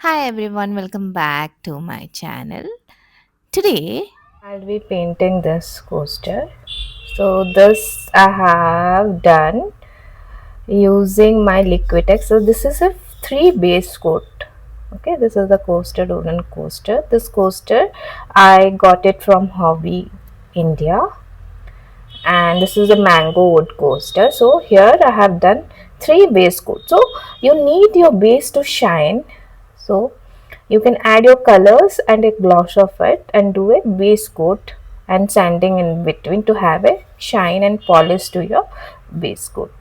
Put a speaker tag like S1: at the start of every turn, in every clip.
S1: Hi everyone, welcome back to my channel. Today,
S2: I'll be painting this coaster. So this I have done using my Liquitex. So this is a three base coat. Okay, this is the coaster, wooden coaster. This coaster I got it from Hobby India, and this is a mango wood coaster. So here I have done three base coats. So you need your base to shine. So you can add your colors and a gloss of it and do a base coat and sanding in between to have a shine and polish to your base coat.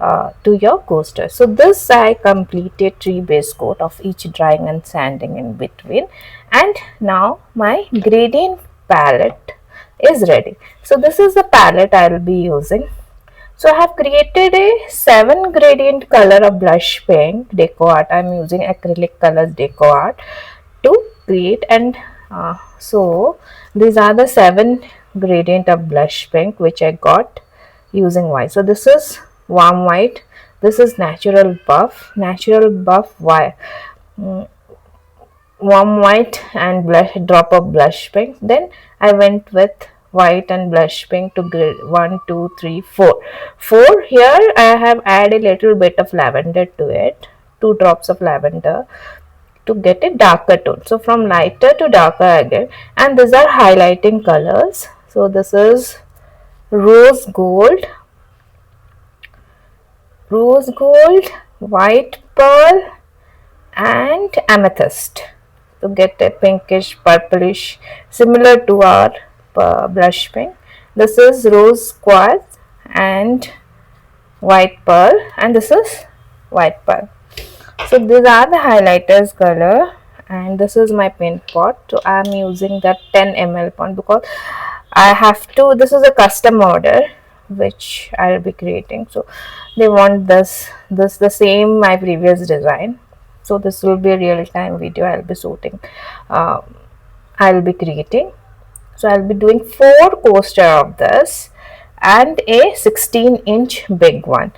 S2: To your coaster. So this I completed three base coat of each drying and sanding in between, and now my gradient palette is ready. So this is the palette I will be using. So I have created a 7 gradient color of blush paint Décor art. I am using acrylic colors Décor art to create, and so these are the 7 gradient of blush pink which I got using white. So this is warm white, this is natural buff white, warm white and blush drop of blush pink. Then I went with white and blush pink to grade 1 2 3 4 here. I have added a little bit of lavender to it, 2 drops of lavender to get a darker tone. So from lighter to darker again, and these are highlighting colors. So this is rose gold, white pearl, and amethyst to get a pinkish purplish similar to our blush pink. This is rose quartz and white pearl, and this is white pearl. So these are the highlighters color, and this is my paint pot. So I am using that 10 ml pot because I have to, this is a custom order which I'll be creating. So they want this the same my previous design. So this will be a real time video I'll be shooting. Uh, I'll be creating. So I'll be doing 4 coaster of this and a 16-inch big one.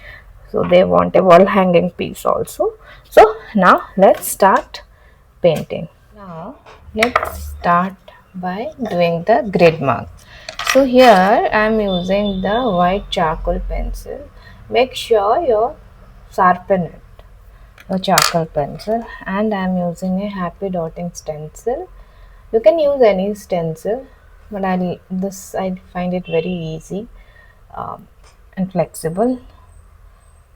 S2: So they want a wall hanging piece also. So now let's start painting. Now let's start by doing the grid mark. So here I am using the white charcoal pencil. Make sure you sharpen it, your charcoal pencil, and I am using a happy dotting stencil. You can use any stencil, but I find it very easy and flexible.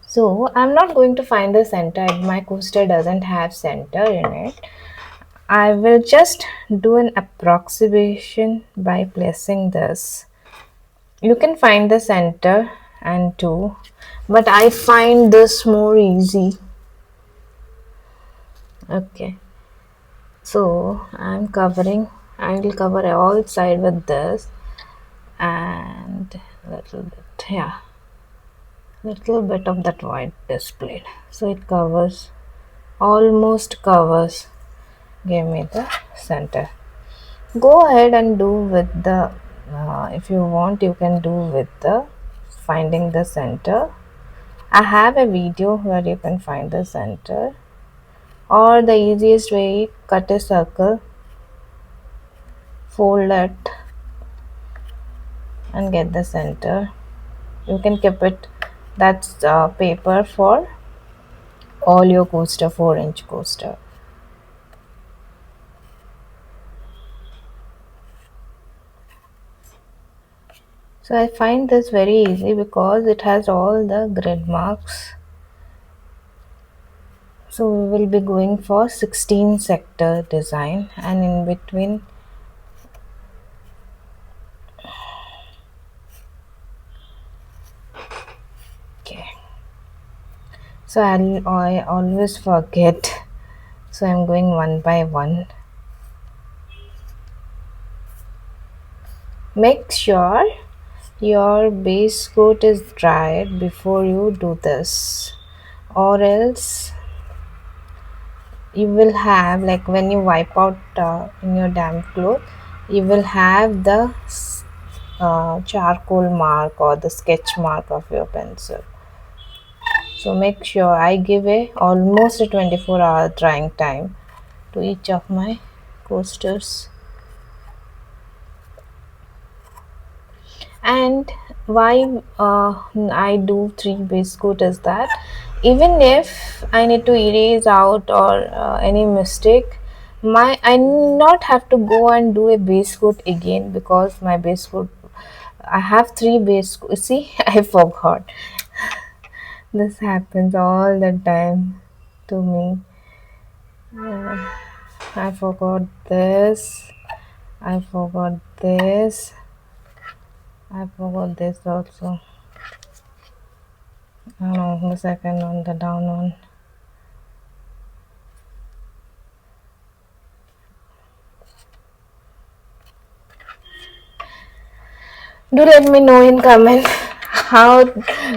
S2: So I'm not going to find the center. My coaster doesn't have center in it. I will just do an approximation by placing this. You can find the center and do, but I find this more easy. Okay, so I will cover all side with this, and little bit, yeah, little bit of that white displayed, so it covers, almost covers, give me the center. Go ahead and do with the if you want you can do with the finding the center. I have a video where you can find the center, or the easiest way, cut a circle, fold it and get the center. You can keep it, that's paper for all your coaster, 4-inch coaster. So I find this very easy because it has all the grid marks. So we will be going for 16 sector design, and in between okay. So I always forget, so I'm going one by one. Make sure your base coat is dried before you do this, or else you will have, like when you wipe out in your damp cloth, you will have the charcoal mark or the sketch mark of your pencil. So make sure I give a almost a 24-hour drying time to each of my coasters. And why I do three base coat is that even if I need to erase out or any mistake, I not have to go and do a base coat again, because my base coat, I have three base see, I forgot. This happens all the time to me. I forgot this, I forgot this, I forgot this also. Oh no, the second one, the down one. Do let me know in comment how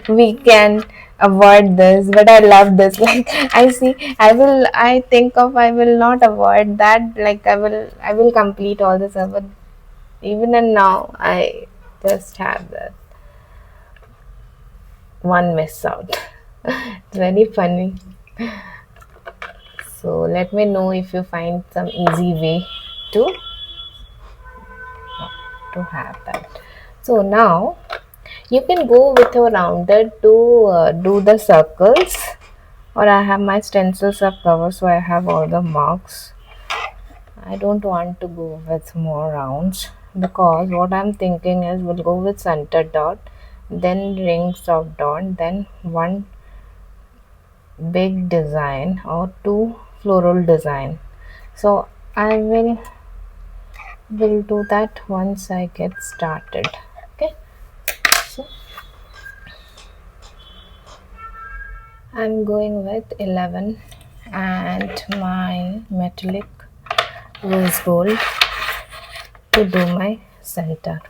S2: we can avoid this. But I love this. Like, I think of, I will not avoid that. Like, I will complete all this. But even and now, I just have that one miss out. It's very funny. So let me know if you find some easy way to have that. So now you can go with your rounder to do the circles, or I have my stencils are covered, so I have all the marks. I don't want to go with more rounds, because what I'm thinking is we'll go with center dot, then rings of dot, then one big design or two floral design. So I will do that once I get started. Okay, so I'm going with 11 and my metallic rose gold to do my center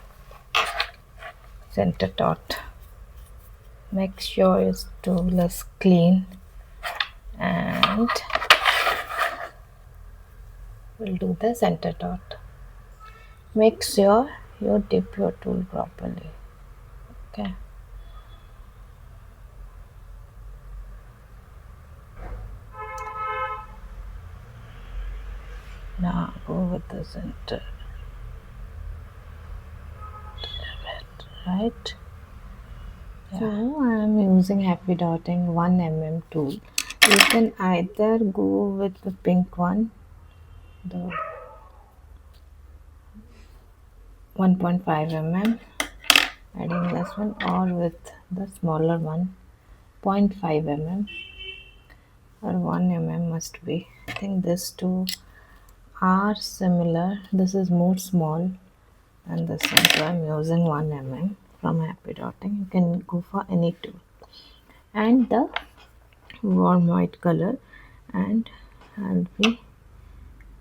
S2: dot. Make sure your tool is clean, and we'll do the center dot. Make sure you dip your tool properly. Okay. Now go with the center. Right? Yeah. So I am using happy dotting 1 mm tool. You can either go with the pink one, the 1.5 mm, adding this one, or with the smaller one, 0.5 mm or 1 mm must be. I think these two are similar. This is more small and this one, so I'm using 1 mm from happy dotting. You can go for any tool. And the warm white color, and I'll be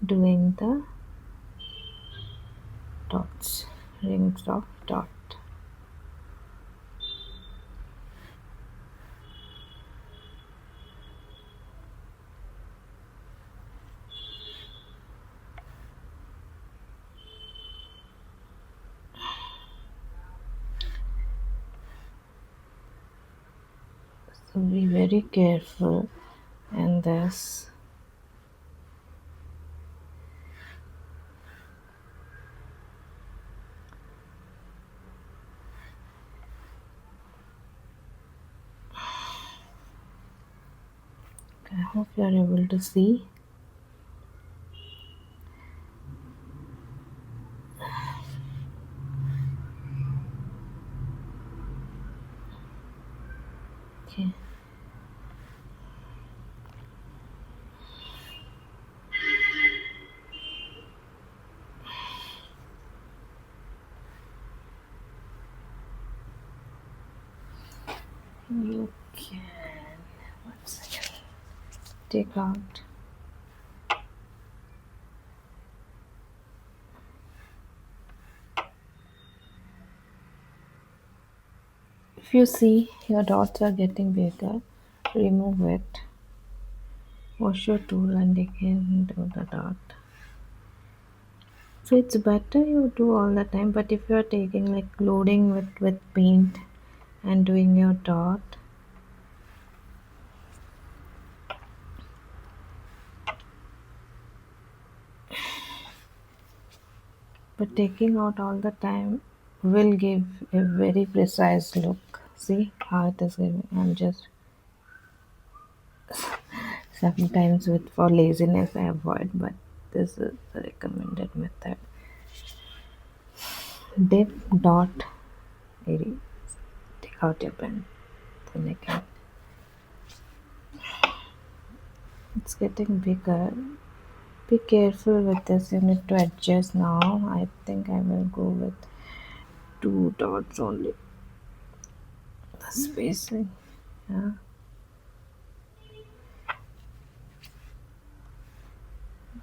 S2: doing the dots, rings of dot. So be very careful in this. I hope you are able to see. Okay. You can, one second, take out. If you see your dots are getting bigger, remove it. Wash your tool and again do the dot. So it's better you do all the time, but if you are taking like loading with paint and doing your dot, but taking out all the time will give a very precise look. See how it is giving. I'm just sometimes with for laziness I avoid, but this is the recommended method. Dip, dot, erase. Take out your pen. Then again, it's getting bigger. Be careful with this. You need to adjust now. I think I will go with two dots only. The spacing. Yeah,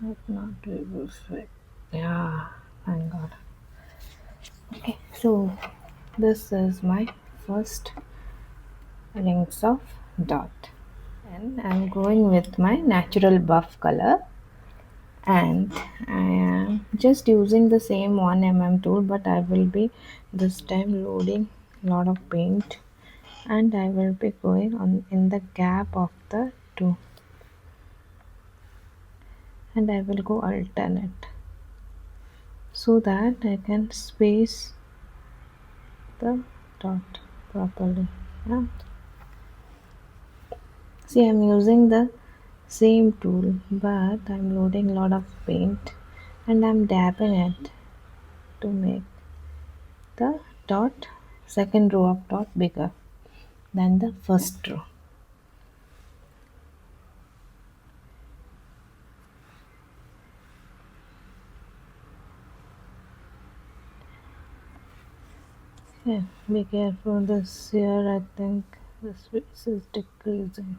S2: but not very perfect. Yeah, thank God. Okay, so this is my first rings of dot, and I'm going with my natural buff color, and I am just using the same 1 mm tool, but I will be this time loading a lot of paint, and I will be going on in the gap of the two, and I will go alternate so that I can space the dot properly. Yeah. See, I'm using the same tool, but I'm loading a lot of paint and I'm dabbing it to make the dot, second row of dot bigger than the first row. Yeah, be careful this here, I think the space is decreasing.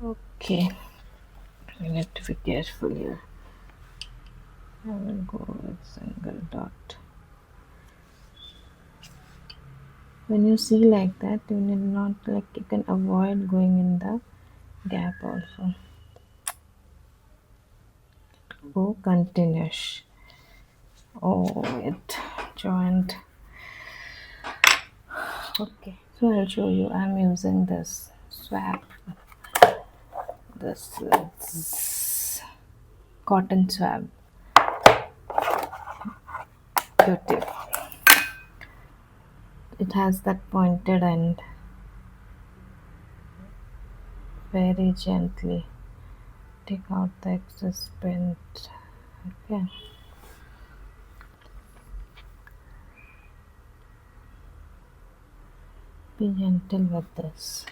S2: Okay, I need to be careful here. I will go with single dot. When you see like that, you need not like you can avoid going in the gap also. Go continuous. Oh, it joined. Okay, so I'll show you. I'm using this swab. This is cotton swab. Beautiful. It has that pointed end. Very gently take out the excess paint. Okay. Be gentle with this.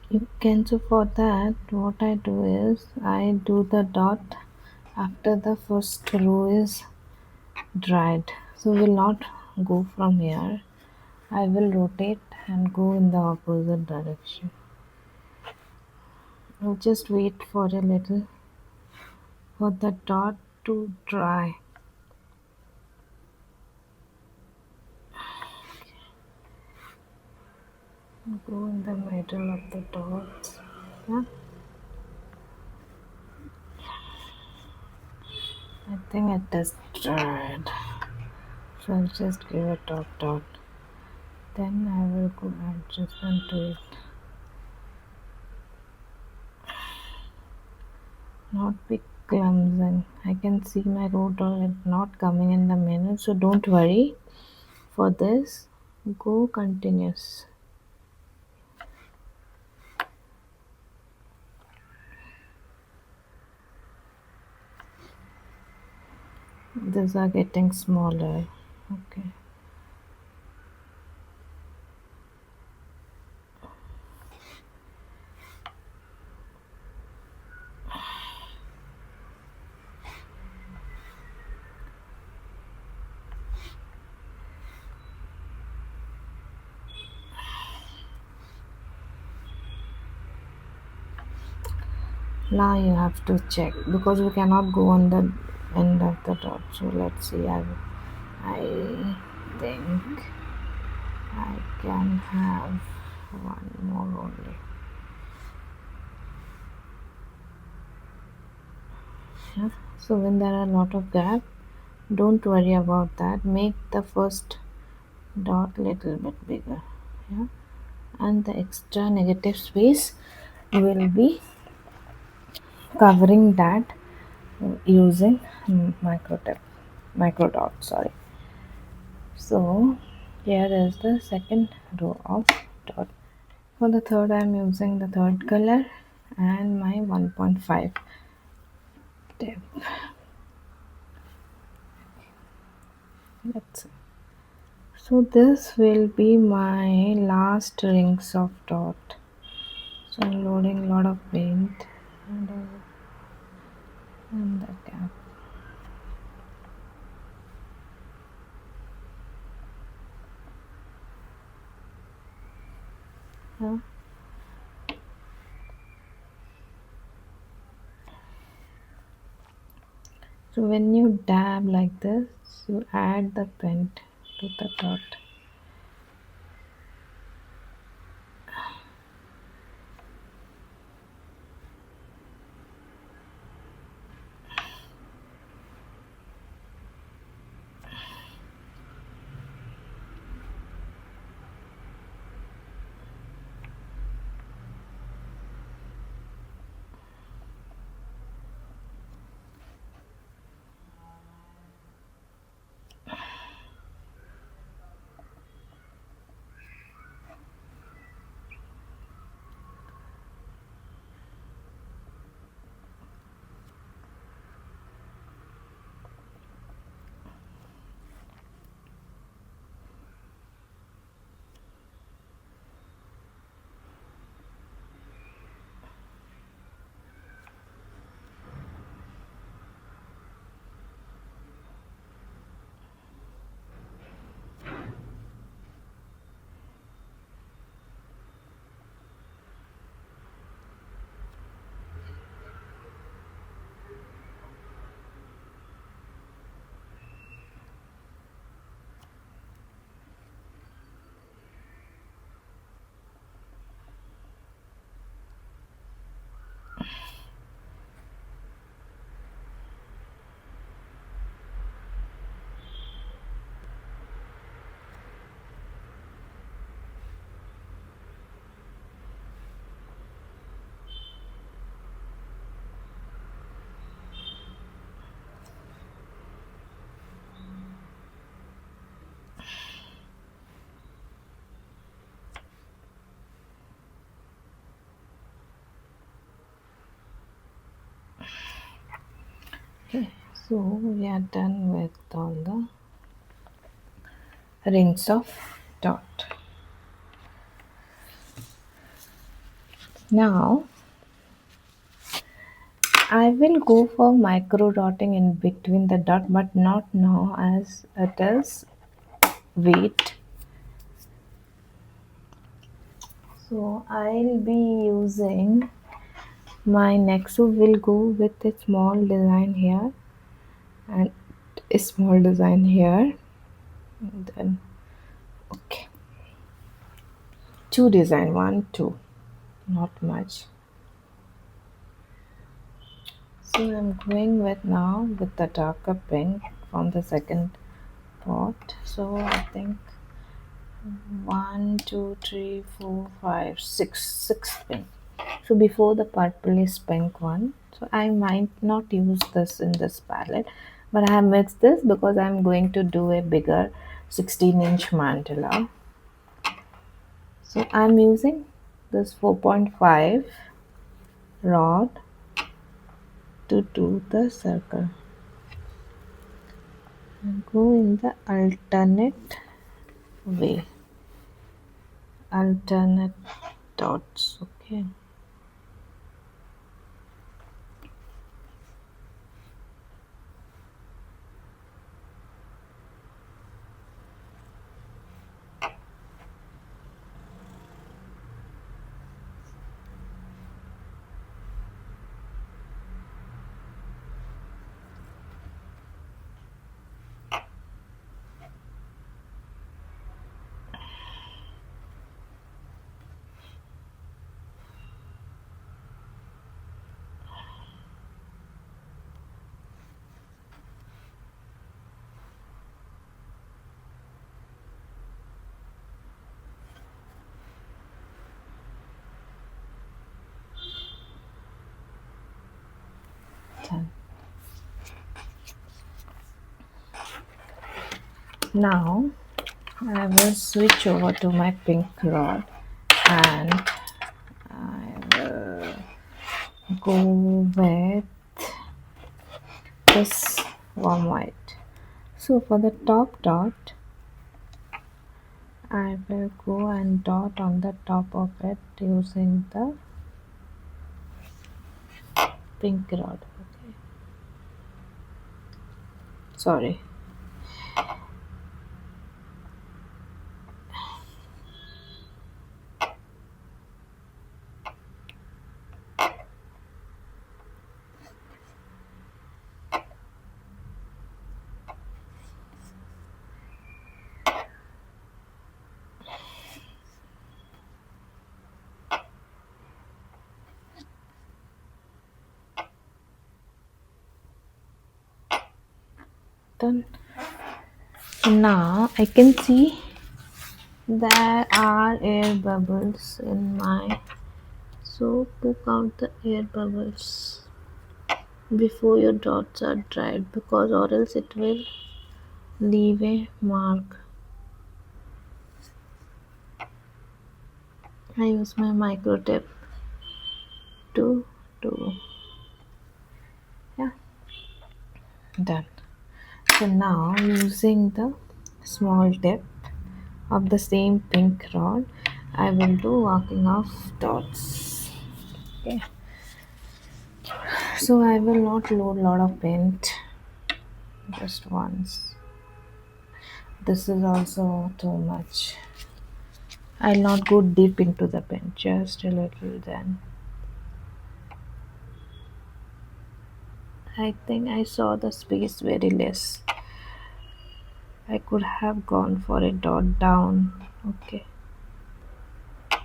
S2: You can, so for that what I do is I do the dot after the first row is dried. So we'll not go from here. I will rotate and go in the opposite direction. I'll just wait for a little for the dot to dry. Go in the middle of the dots. Yeah. I think it is dried. So I'll just give a dot. Then I will go adjustment to it. Not be clumsy. I can see my road or not coming in the middle. So don't worry. For this, go continuous. These are getting smaller. Okay. Now you have to check because we cannot go on the end of the dot. So let's see. I think I can have one more only. Yeah. So when there are a lot of gap, don't worry about that. Make the first dot little bit bigger. Yeah. And the extra negative space will be covering that using micro dot, sorry. So here is the second row of dot. For the third, I'm using the third color and my 1.5 tip. Let's see. So this will be my last rings of dot. So I'm loading a lot of paint and the cap. Yeah. So when you dab like this, you add the paint to the dot. Okay, so we are done with all the rings of dot. Now I will go for micro dotting in between the dot, but not now as it is weight. So I'll be using my Nexo will go with a small design here and a small design here. And then okay, two design, one, two, not much. So I'm going with now with the darker pink from the second pot. So I think one, two, three, four, five, six pink. So before the purplish pink one. So I might not use this in this palette, but I have mixed this because I'm going to do a bigger 16-inch mandala. So I'm using this 4.5 rod to do the circle. And go in the alternate way, alternate dots. Okay. Done. Now I will switch over to my pink rod and I will go with this warm white. So for the top dot, I will go and dot on the top of it using the pink rod. Okay. Sorry. Done. Now I can see there are air bubbles in my, so poke out the air bubbles before your dots are dried, because or else it will leave a mark. I use my micro tip to do. Yeah, done. So now using the small tip of the same pink rod, I will do walking of dots. Okay. So I will not load lot of paint, just once. This is also too much. I'll not go deep into the paint, just a little. Then I think I saw the space very less. I could have gone for a dot down. Okay.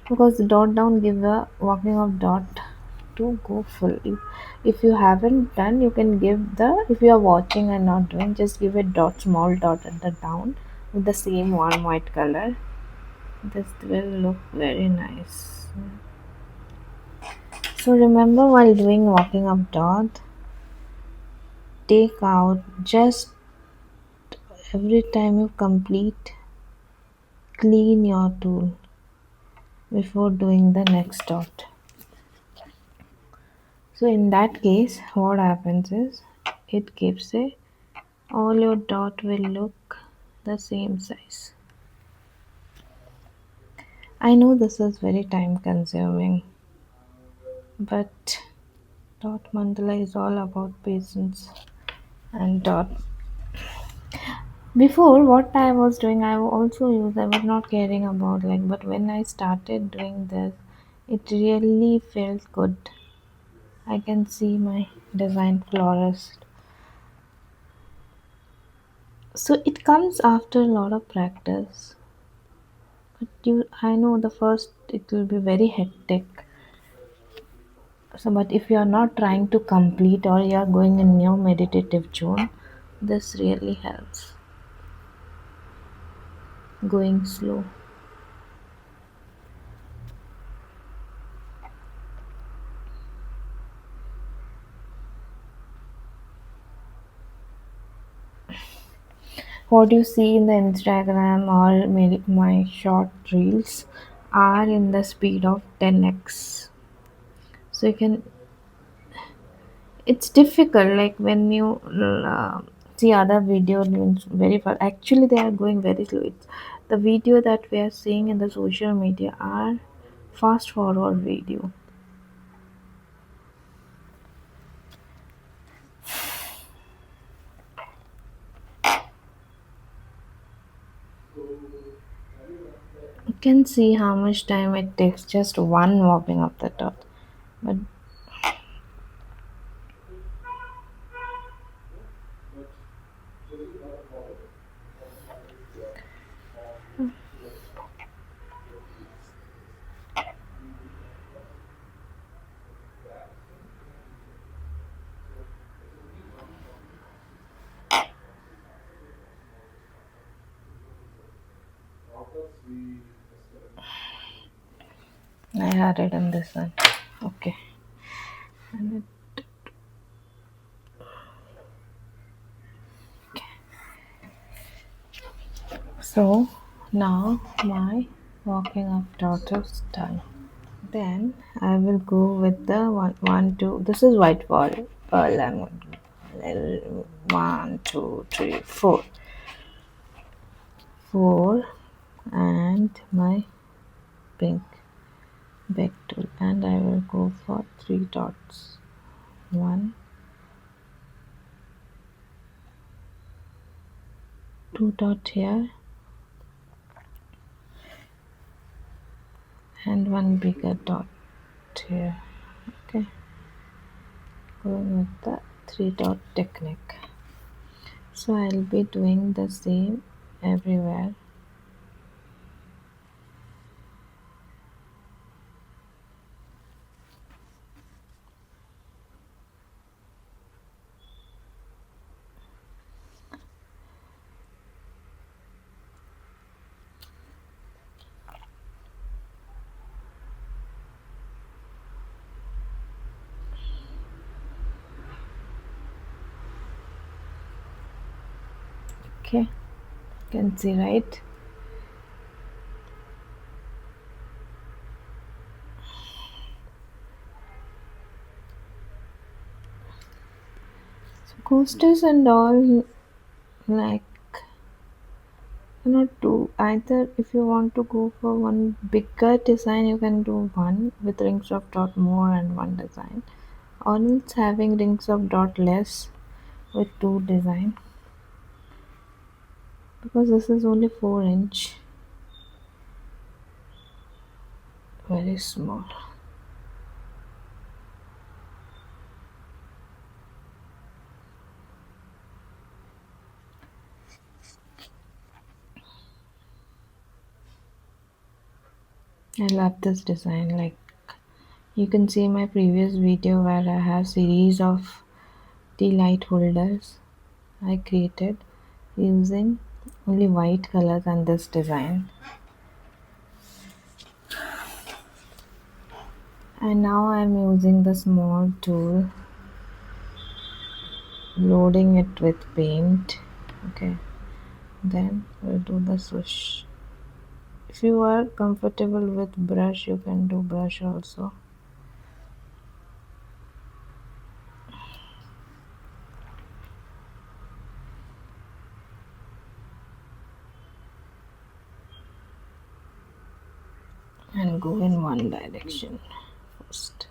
S2: Because the dot down give a walking of dot to go full. If you haven't done, you can give the, if you are watching and not doing, just give a dot, small dot at the down with the same warm white color. This will look very nice. So remember, while doing walking of dot, take out just every time you complete, clean your tool before doing the next dot. So in that case, what happens is it gives a, all your dot will look the same size. I know this is very time consuming, but dot mandala is all about patience and dot. Before, what I was doing, I also used, I was not caring about like, but when I started doing this, it really felt good. I can see my design flourished. So it comes after a lot of practice. But I know the first it will be very hectic. So, but if you are not trying to complete or you are going in your meditative zone, this really helps. Going slow. What you see in the Instagram or maybe my short reels are in the speed of 10x. So you can, it's difficult like when you see other video means very fast. Actually, they are going very slow. It's the video that we are seeing in the social media are fast forward video. You can see how much time it takes just one mopping of the top. But I had it in this one. Okay. And So now my walking up dot is done. Then I will go with the one, two. This is white wall. One, two, three, four, four, and my pink big tool, and I will go for three dots. One, two dot here, and one bigger dot here. Okay, going with the three dot technique. So I'll be doing the same everywhere. Okay, you can see, right? So coasters and all, like, cannot do either. If you want to go for one bigger design, you can do one with rings of dot more and one design, or else having rings of dot less with two design, because this is only 4 inch, very small. I love this design. Like, you can see my previous video where I have series of tea light holders I created using only white colors and this design. And now I'm using the small tool, loading it with paint. Okay, then we'll do the swoosh. If you are comfortable with brush, you can do brush also. And go in one direction first.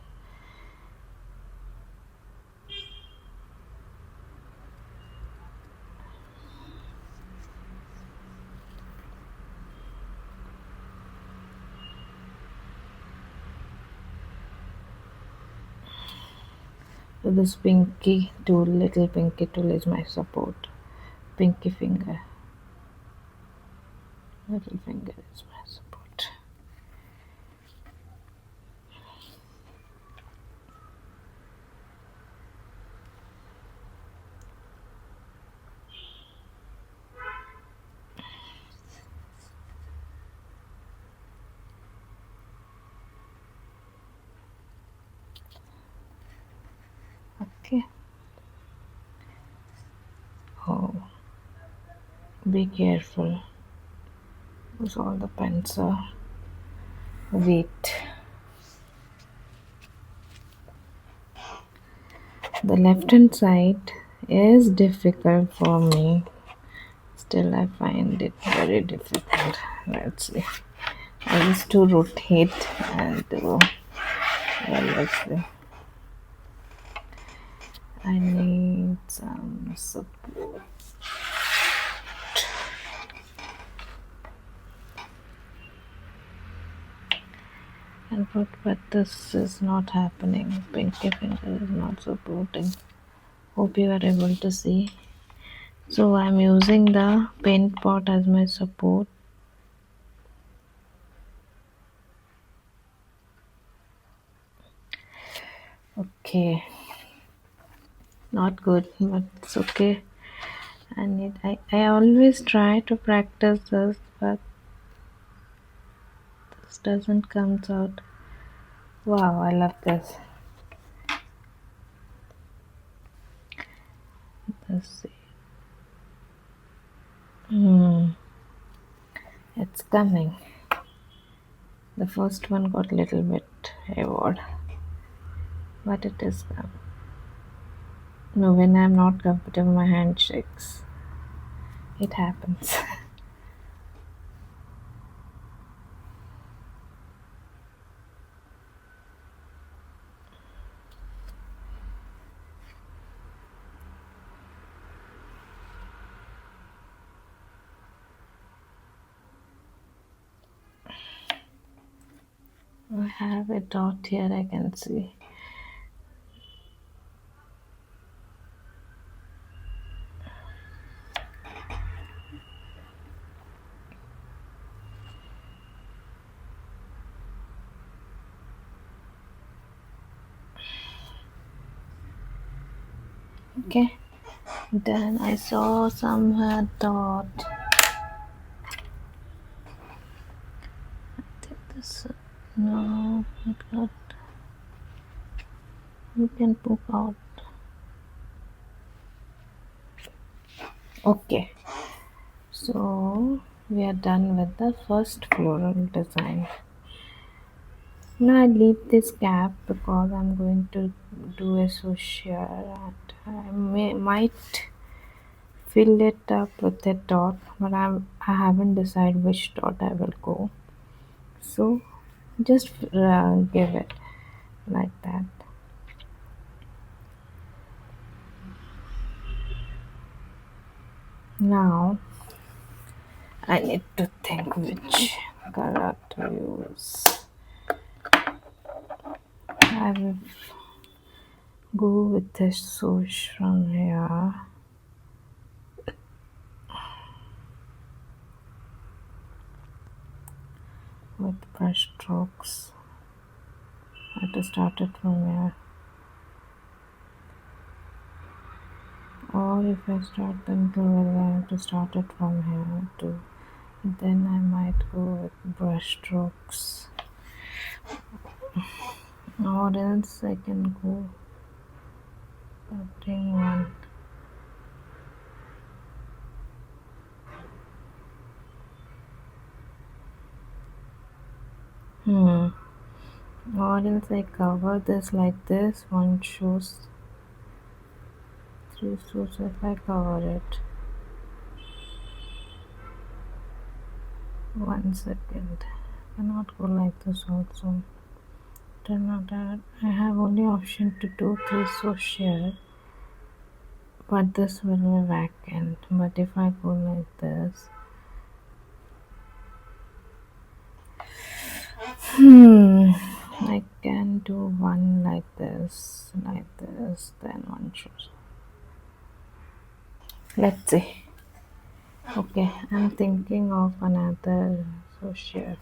S2: So this pinky tool, little pinky tool is my support. Pinky finger, little finger is my support. Okay. Oh, be careful, because all the pens are weight. The left hand side is difficult for me. Still, I find it very difficult. Let's see. I used to rotate and do. Well, let's see. I need some support. But this is not happening. Pinky finger is not supporting. Hope you are able to see. So I'm using the paint pot as my support. Okay, not good, but it's okay. I always try to practice this, but this doesn't come out. Wow, I love this. Let's see. it's coming. The first one got a little bit hayward, but it is coming. No, when I'm not comfortable, my hand shakes. It happens. I have a dot here, I can see. Okay, then I saw some dot. Take this. No, it got. You can poke out. Okay, so we are done with the first floral design. Now I leave this gap because I'm going to do a social and might fill it up with a dot, but I haven't decided which dot I will go. So just give it like that. Now I need to think which color to use. I will go with this swoosh from here. With brush strokes. I have to start it from here. Or if I start them together, I have to start it from here too. Then I might go with brush strokes. Or else I can go putting one. Hmm. Or else I cover this like this. One shows three shows if I cover it. 1 second. Cannot go like this also. Turn out that I have only option to do three swoosh here. But this will be vacant. But if I go like this, I can do one like this, then one shows. Let's see. Okay, I'm thinking of another swoosh here.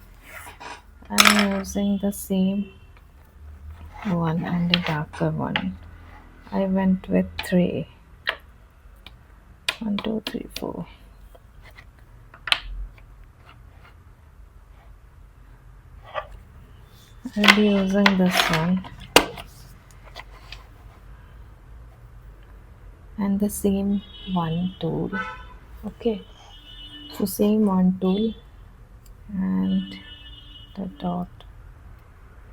S2: I'm using the same one and a darker one. I went with three. 1, 2, 3, 4. I'll be using this one and the same one tool. Okay, so same one tool and the dot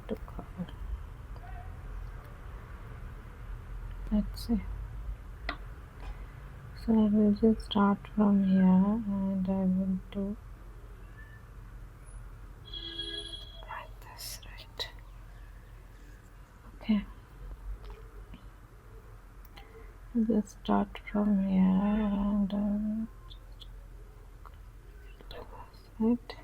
S2: to cover. Let's see. So I will just start from here and I will do like this, right? Okay. I'll just start from here and right.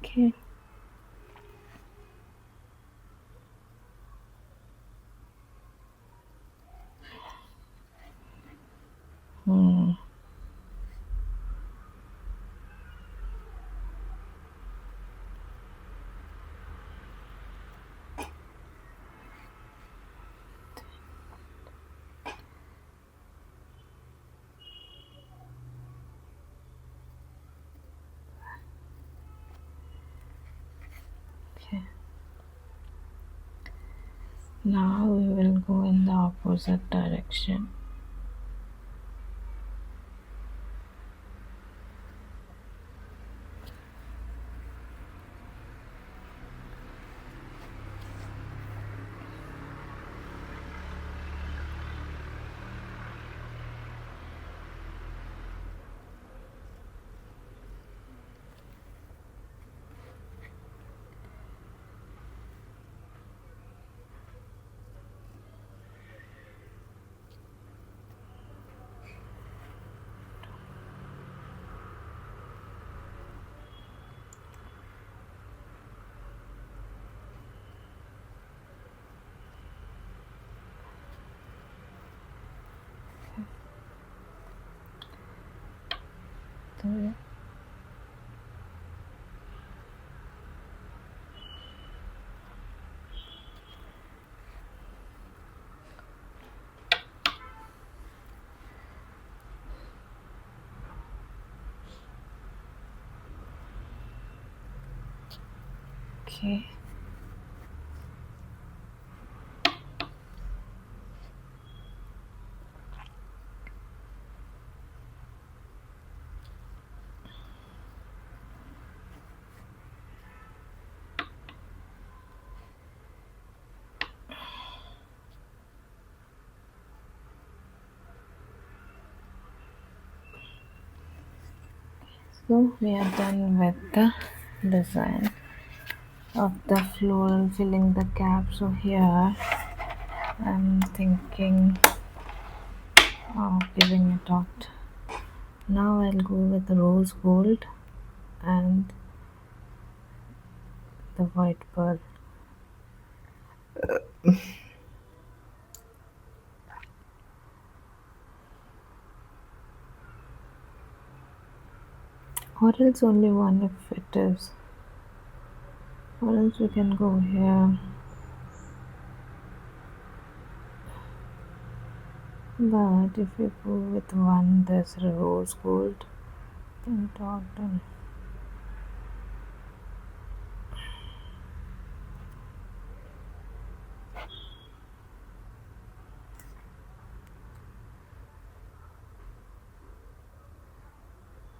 S2: Okay. Now we will go in the opposite direction. So, okay. So we are done with the design of the floral filling the gap. So here I'm thinking of giving it out. Now I'll go with the rose gold and the white pearl. Or else only one if it is. Or else we can go here. But if we go with one, there's rose gold. Then talk done.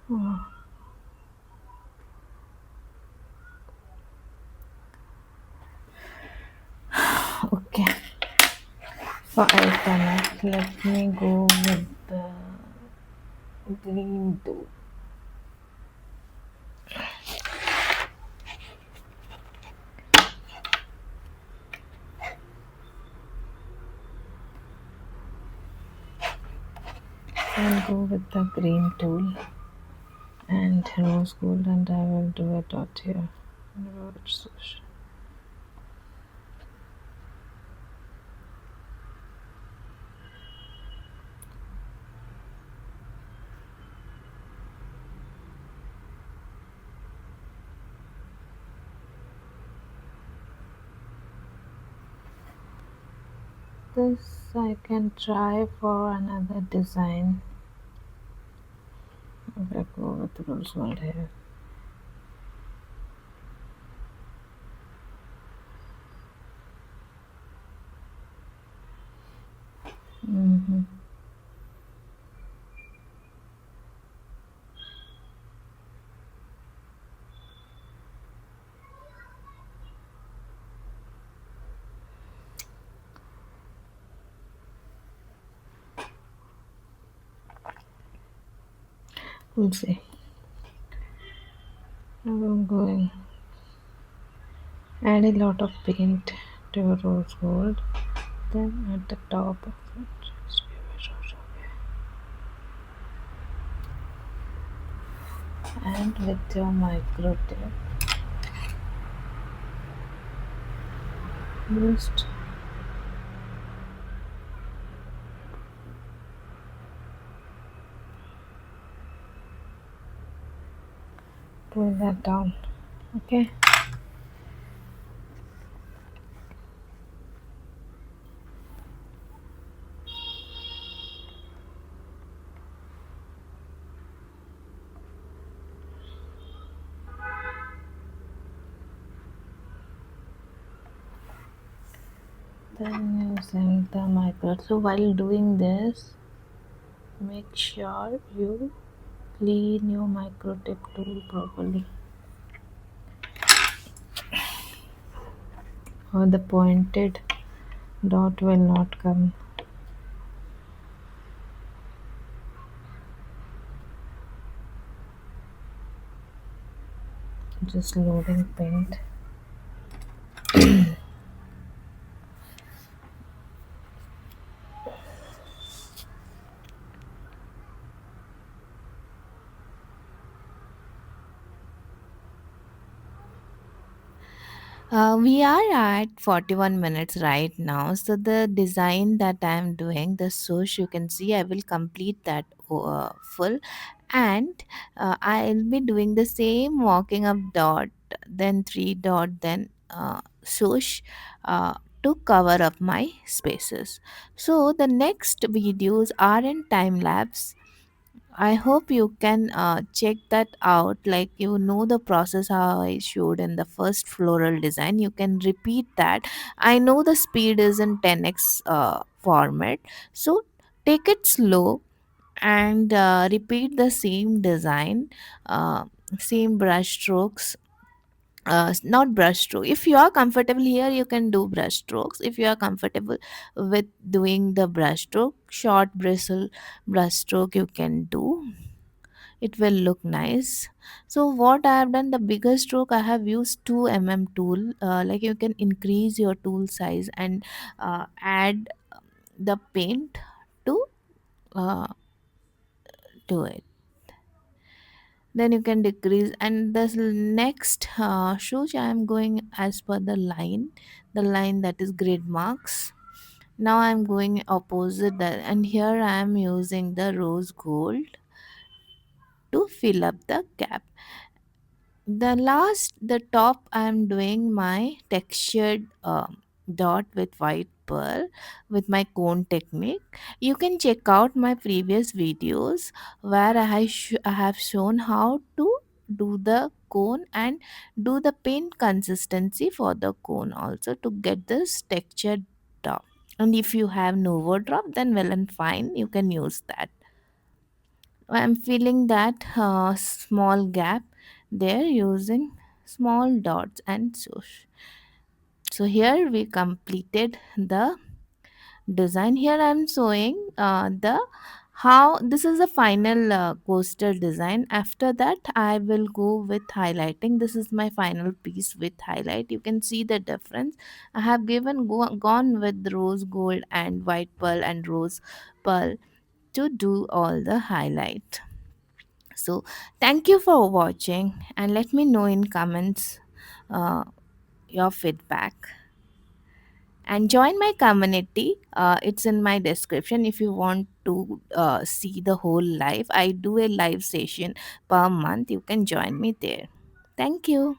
S2: Oh, okay. For alternate, let me go with the green too. I'll go with the green tool and rose gold, and I will do it out here. Rose. This I can try for another design. I'll go with rose gold here. Mm-hmm. We'll see. Now I'm going add a lot of paint to rose gold. Then at the top of it, just give it a and with your micro tip, just pull that down. Okay. Then using the micro. So while doing this, make sure you clean your micro tip tool properly, or the pointed dot will not come. Just loading paint.
S1: We are at 41 minutes right now. So, the design that I'm doing, the swoosh, you can see I will complete that full, and I'll be doing the same walking up dot, then three dot, then swoosh to cover up my spaces. So, the next videos are in time lapse. I hope you can check that out. Like, you know, the process how I showed in the first floral design. You can repeat that. I know the speed is in 10x format. So take it slow and repeat the same design, uh, same brush strokes. Not brush stroke. If you are comfortable here, you can do brush strokes. If you are comfortable with doing the brush stroke, short bristle brush stroke, you can do, it will look nice. So what I have done, the bigger stroke, I have used 2 mm tool. Like, you can increase your tool size and add the paint to uh, it. Then you can decrease, and this next shows I am going as per the line that is grid marks. Now I'm going opposite that, and here I am using the rose gold to fill up the gap. The top, I'm doing my textured dot with white pearl with my cone technique. You can check out my previous videos where I have shown how to do the cone and do the paint consistency for the cone also to get this textured top. And if you have Novo drop, then well and fine, you can use that. I'm filling that small gap there using small dots and swoosh. So here we completed the design. Here I'm showing the how this is the final coaster design. After that, I will go with highlighting. This is my final piece with highlight. You can see the difference. I have gone with rose gold and white pearl and rose pearl to do all the highlight. So thank you for watching, and let me know in comments uh, your feedback, and join my community. It's in my description. If you want to see the whole live, I do a live session per month. You can join me there. Thank you.